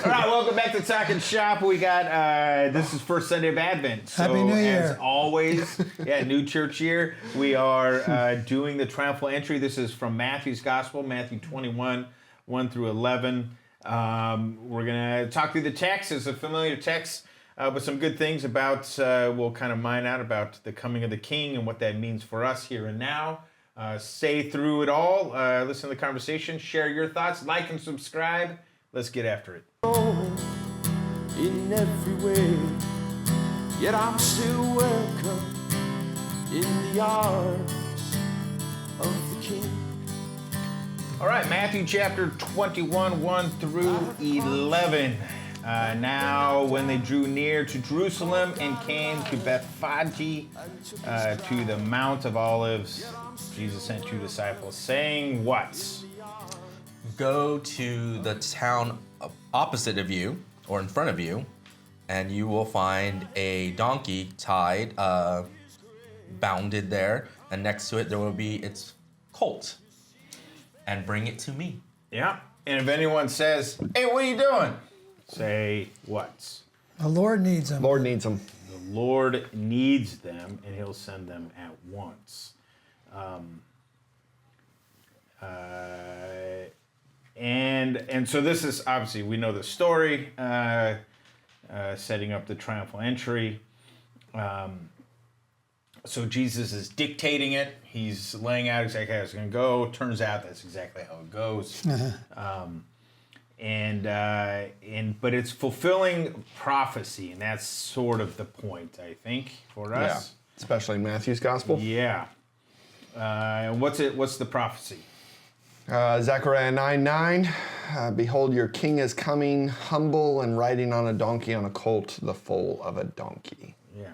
All right, welcome back to Talking Shop. We got, this is first Sunday of Advent. So, Happy New Year. As always, new church year. We are doing the triumphal entry. This is from Matthew's Gospel, Matthew 21, 1 through 11. We're going to talk through the text. It's a familiar text, but some good things about, we'll kind of mine out about the coming of the King and what that means for us here and now. Say through it all, listen to the conversation, share your thoughts, like and subscribe. Let's get after it. In every way, yet I'm still welcome in the arms of the King. All right, Matthew chapter 21, 1 through 11. Now, when they drew near to Jerusalem and came to Bethphage, to the Mount of Olives, Jesus sent two disciples, saying what? Go to the town opposite of you, or in front of you, and you will find a donkey tied, bounded there, and next to it there will be its colt. And bring it to me. Yeah, and if anyone says, hey, what are you doing? Say what? The Lord needs them. Lord needs them. The Lord needs them, and he'll send them at once. And so this is, obviously, we know the story, setting up the triumphal entry. So Jesus is dictating it. He's laying out exactly how it's going to go. Turns out that's exactly how it goes. But it's fulfilling prophecy, and that's sort of the point, I think, for us. Yeah, especially in Matthew's Gospel. Yeah. What's the prophecy? Zechariah 9:9. Behold, your king is coming, humble and riding on a donkey, on a colt, the foal of a donkey. Yeah.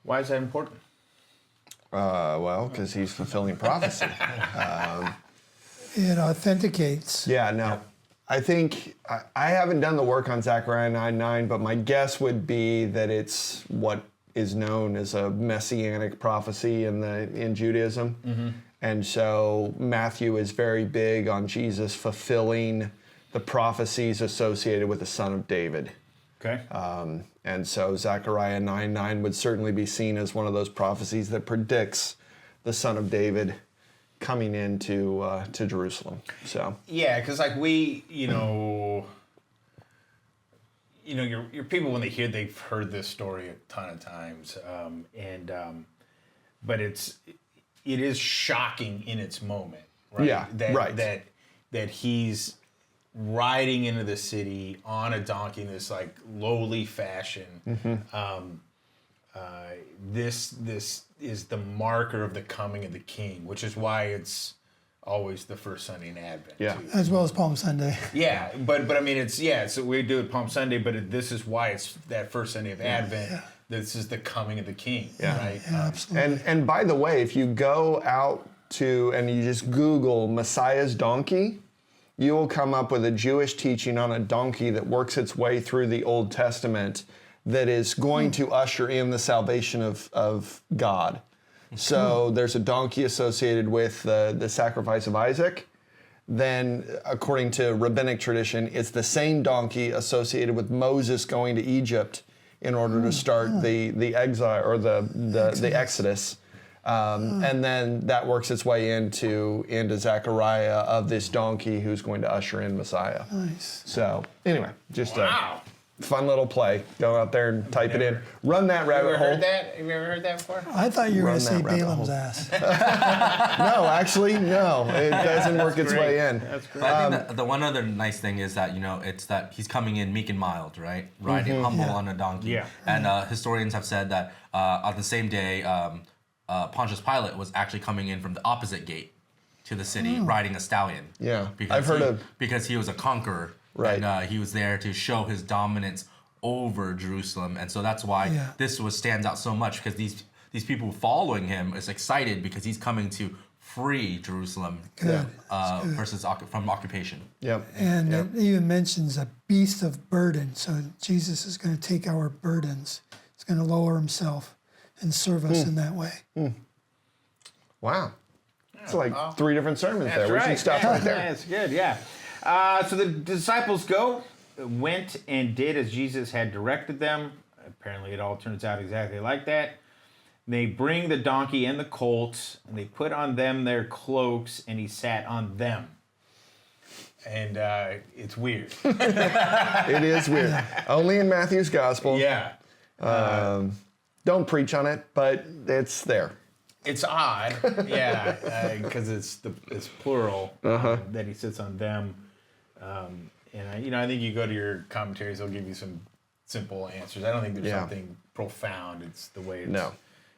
Why is that important? Well, because he's fulfilling prophecy. It authenticates. Yeah, no. I think, I haven't done the work on Zechariah 9:9, but my guess would be that it's what is known as a messianic prophecy in Judaism. Mm-hmm. And so Matthew is very big on Jesus fulfilling the prophecies associated with the Son of David. Okay. And so Zechariah 9:9 would certainly be seen as one of those prophecies that predicts the Son of David coming into to Jerusalem. So yeah, because like your people when they hear, they've heard this story a ton of times, but it is shocking in its moment, right? Yeah, right. That he's riding into the city on a donkey in this like lowly fashion. Mm-hmm. This is the marker of the coming of the King, which is why it's always the first Sunday in Advent. Yeah, too. As well as Palm Sunday. Yeah, but I mean so we do it Palm Sunday, but this is why it's that first Sunday of Advent. Yeah. This is the coming of the King. Yeah, right. Yeah, absolutely. And by the way, if you go out to and you just Google Messiah's donkey, you will come up with a Jewish teaching on a donkey that works its way through the Old Testament that is going to usher in the salvation of God. So there's a donkey associated with the sacrifice of Isaac. Then, according to rabbinic tradition, it's the same donkey associated with Moses going to Egypt in order to start the exile or the Exodus. And then that works its way into Zechariah of this donkey who's going to usher in Messiah. Nice. So anyway, just Wow. a fun little play. Go out there and type it in. Run that rabbit hole. Have you ever heard that before? I thought you were going to say Run that rabbit Balaam's hole. ass. No, actually, no. It doesn't work its way in. That's great. But I think that the one other nice thing is that, it's that he's coming in meek and mild, right? Riding humble on a donkey. Yeah. And historians have said that on the same day, Pontius Pilate was actually coming in from the opposite gate to the city, riding a stallion. Yeah, Because because he was a conqueror. Right. And he was there to show his dominance over Jerusalem. And so that's why this stands out so much, because these people following him is excited because he's coming to free Jerusalem versus from occupation. Yep. And it even mentions a beast of burden. So Jesus is going to take our burdens. He's going to lower himself and serve us in that way. Wow. It's like 3 different sermons there. We right. should stop right there. That's good, yeah. So the disciples went and did as Jesus had directed them. Apparently, it all turns out exactly like that. They bring the donkey and the colt, and they put on them their cloaks, and he sat on them. And it's weird. It is weird. Only in Matthew's gospel. Yeah. Don't preach on it, but it's there. It's odd, yeah, because it's plural that he sits on them, and I think you go to your commentaries; they'll give you some simple answers. I don't think there's something profound. It's the way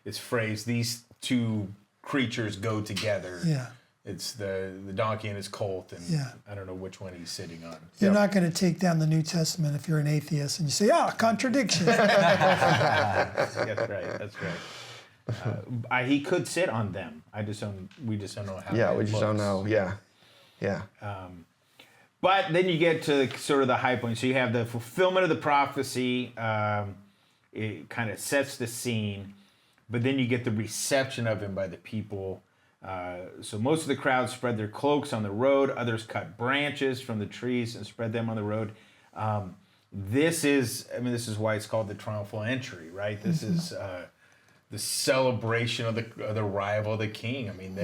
it's phrased. These two creatures go together. Yeah. It's the donkey and his colt, and Yeah. I don't know which one he's sitting on. You're not going to take down the New Testament if you're an atheist and you say, contradiction. That's right. That's right. He could sit on them. We just don't know how. Yeah, it we just don't looks. know. Yeah. But then you get to sort of the high point. So you have the fulfillment of the prophecy. It kind of sets the scene. But then you get the reception of him by the people. So most of the crowd spread their cloaks on the road. Others cut branches from the trees and spread them on the road. This is why it's called the triumphal entry, right? This is the celebration of the arrival of the king. I mean,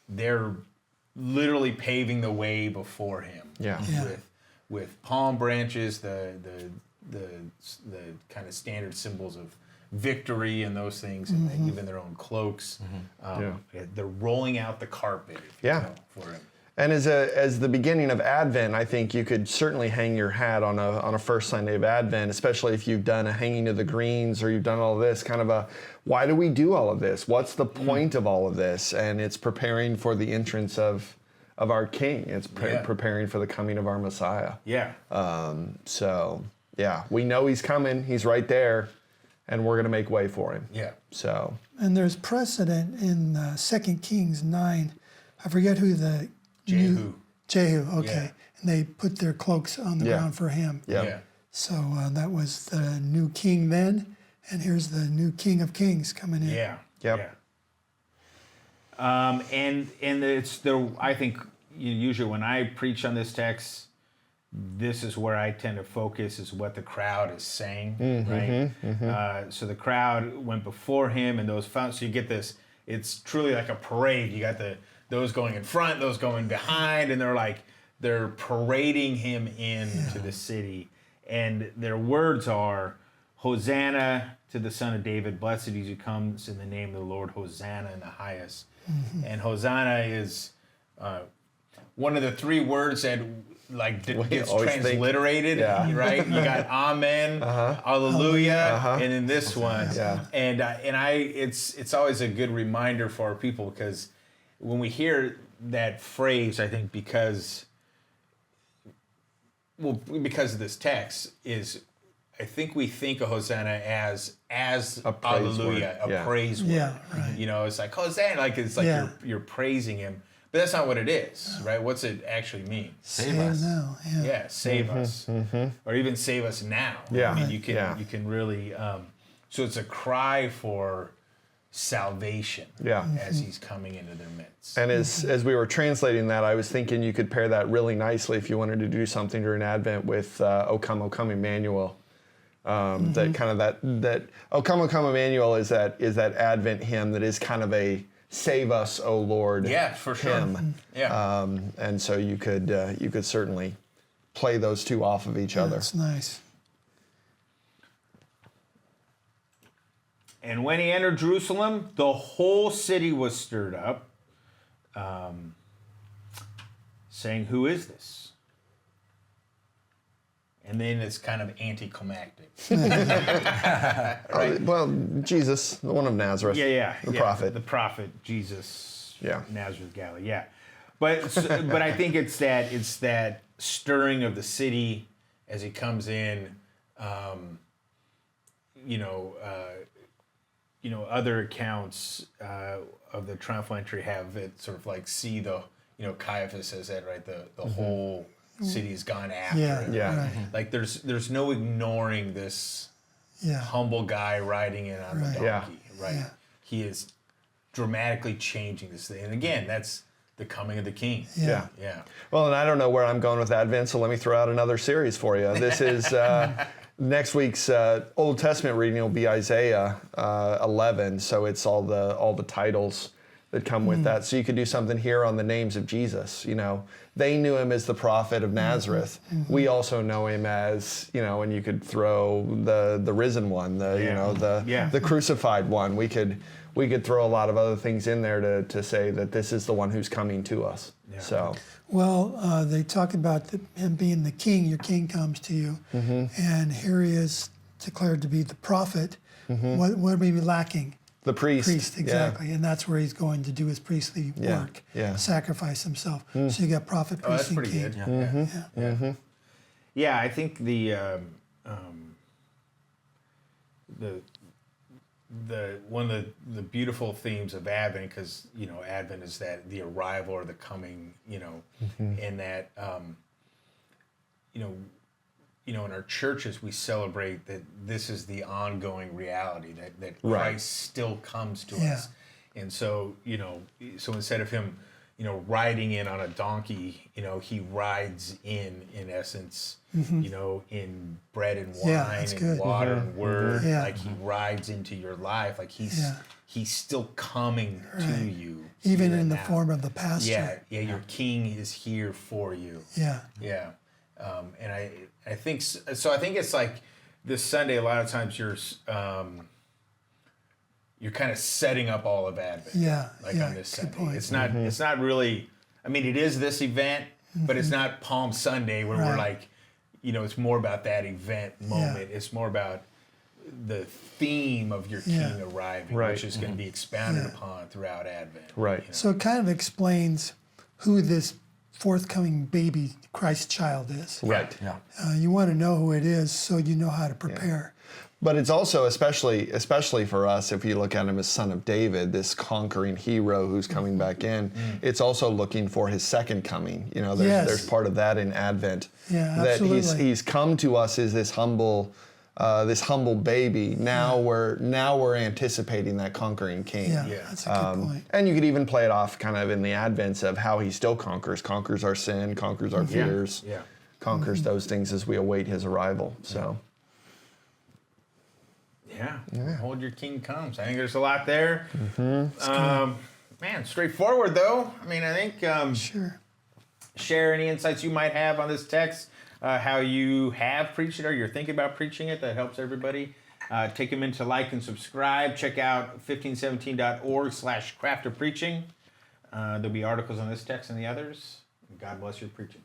they're literally paving the way before him. Yeah. With palm branches, the kind of standard symbols of victory and those things, and even their own cloaks. They're rolling out the carpet, if you will, for him. And as the beginning of Advent, I think you could certainly hang your hat on a first Sunday of Advent, especially if you've done a hanging of the greens or you've done all of this, kind of why do we do all of this? What's the point of all of this? And it's preparing for the entrance of our King. It's preparing for the coming of our Messiah. Yeah. We know he's coming. He's right there. And we're going to make way for him. Yeah. So. And there's precedent in 2 Kings 9. I forget who the... Jehu, okay. Yeah. And they put their cloaks on the ground for him. Yeah. So that was the new king then, and here's the new King of Kings coming in. Yeah. Yep. Yeah. And it's I think usually when I preach on this text, this is where I tend to focus, is what the crowd is saying, right? So the crowd went before him, and those found. So you get this. It's truly like a parade. You got those going in front, those going behind, and they're parading him into the city. And their words are, "Hosanna to the Son of David. Blessed is he who comes in the name of the Lord. Hosanna in the highest." And Hosanna is one of the three words that gets transliterated, right? You got Amen, Hallelujah, and then this one. And it's always a good reminder for our people, because when we hear that phrase, I think because of this text, I think we think of Hosanna as a praise Hallelujah, word. a praise word. Yeah, right. It's like Hosanna, it's like you're praising him. But that's not what it is, right? What's it actually mean? Save us now. Yeah, save us, or even save us now. Yeah. I mean, you can really. So it's a cry for salvation. As he's coming into their midst. And as we were translating that, I was thinking you could pair that really nicely if you wanted to do something during Advent with O Come, Emmanuel. That kind of that O Come, Emmanuel is that Advent hymn that is kind of a save us, O Lord. Yeah, for sure. Hymn. Yeah. And so you could certainly play those two off of each other. That's nice. And when he entered Jerusalem, the whole city was stirred up, saying, "Who is this?" And then it's kind of anticlimactic. Right? Well, Jesus, the one of Nazareth. The prophet. The prophet, Jesus, Yeah. Nazareth, Galilee, yeah. But I think it's that stirring of the city as he comes in. Other accounts of the triumphal entry have it sort of like see the, Caiaphas says that, right? The whole city's gone after him. Yeah. Right. Like there's no ignoring this humble guy riding in on the donkey, right? Yeah. He is dramatically changing this thing. And again, that's the coming of the King. Yeah. Yeah. Well, and I don't know where I'm going with Advent, so let me throw out another series for you. This is next week's Old Testament reading will be Isaiah 11, so it's all the titles that come with that. So you could do something here on the names of Jesus. You know, they knew him as the prophet of Nazareth. We also know him as, you know, and you could throw the risen one, the crucified one. We could throw a lot of other things in there to say that this is the one who's coming to us. Yeah. So. Well, they talk about him being the king. Your king comes to you, and here he is declared to be the prophet. What are we lacking? The priest. Exactly. And that's where he's going to do his priestly work, sacrifice himself. So you got prophet, Oh, that's priest, and pretty king. good. Yeah, I think the one of the beautiful themes of Advent, because you know Advent is that the arrival or the coming, you know, and that you know, in our churches we celebrate that this is the ongoing reality that Christ still comes to us, and so you know, so instead of him, you know, riding in on a donkey, you know, he rides in essence, you know, in bread and wine and water and word, like he rides into your life, like he's still coming to you, even in the form of the pastor. Your King is here for you. And I think so. I think it's like this Sunday. A lot of times you're kind of setting up all of Advent. On this Sunday. Point. It's not. It's not really. I mean, it is this event, but it's not Palm Sunday where we're like, you know, it's more about that event moment. It's more about the theme of your King arriving, which is going to be expounded upon throughout Advent. Right. You know? So it kind of explains who this forthcoming baby Christ child is. Right. Yeah. You want to know who it is so you know how to prepare. But it's also, especially for us, if you look at him as son of David, this conquering hero who's coming back in, it's also looking for his second coming. You know, there's part of that in Advent. Yeah, that absolutely. he's come to us as this humble baby. Now we're anticipating that conquering king. That's a good point. And you could even play it off kind of in the advents of how he still conquers our sin, conquers our fears, conquers those things as we await his arrival. So. Hold your King comes. I think there's a lot there. Man, straightforward though. I mean, I think share any insights you might have on this text, how you have preached it or you're thinking about preaching it. That helps everybody. Take a minute to like and subscribe. Check out 1517.org/craftofpreaching. There'll be articles on this text and the others. God bless your preaching.